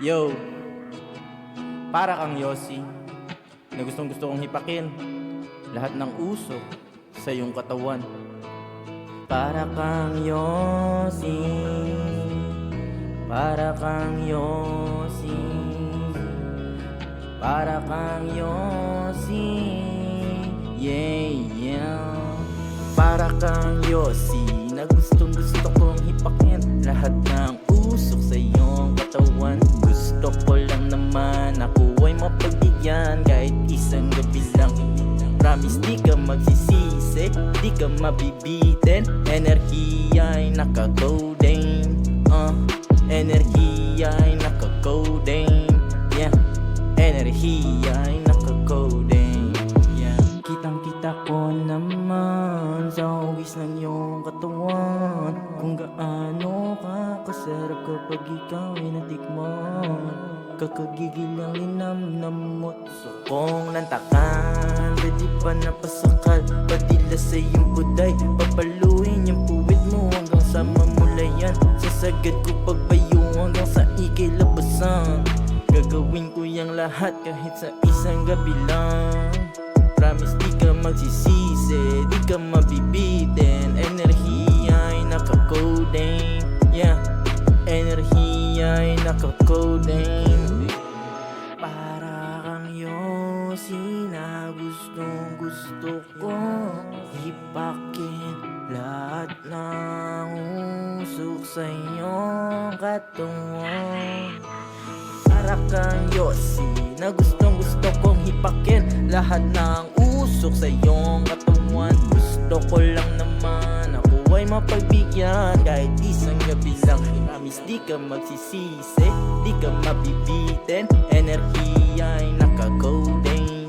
Yo, para kang Yossi na gustong gusto kong hipakin lahat ng usok sa iyong katawan. Para kang Yossi, para kang Yossi, para kang Yossi, yeah, yeah. Para kang Yossi na gustong gusto kong hipakin lahat ng usok sa iyong katawan. Gusto ko lang naman ako ay mapagbigyan kahit isang gabi lang. Promise di ka magsisisi, di ka mabibitin. Enerhiya ay naka-golden, enerhiya ay naka-golden, yeah. Enerhiya ay naka-golden, yeah. Kitang-kita ko naman sa hugis ng iyong katawan kung gaano ka kasarap kapag ikaw ay natikman. Kakagigil ang linamnam mo, gusto kong lantakan. Pwede ba napasakal, padila sa iyong kuday. Papaluin yung puwit mo hanggang sa mamulayan. Sasagad ko pagbayo hanggang sa ikilabasan. Gagawin ko yung lahat kahit sa isang gabi lang. Promise di ka magsisisi, di ka mabibitin. Enerhiya ay naka-coding, yeah. Enerhiya ay naka-coding. Para kang Yossi na gustong gusto ko hipakin lahat ng usok sa iyong katawan. Para kang Yossi na gustong gusto kong hipakin lahat ng usok sa iyong katawan. Gusto ko lang naman ako ay mapagbigyan kahit isang gabi lang. Promise di ka magsisisi, di ka mabibitin. Enerhiya ay naka-golden,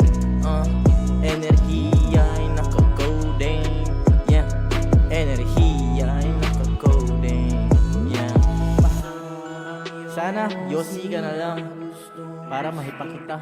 enerhiya ay naka-golden, yeah. Enerhiya ay naka-golden, yeah. Sana Yossi ka na lang para mahipakita.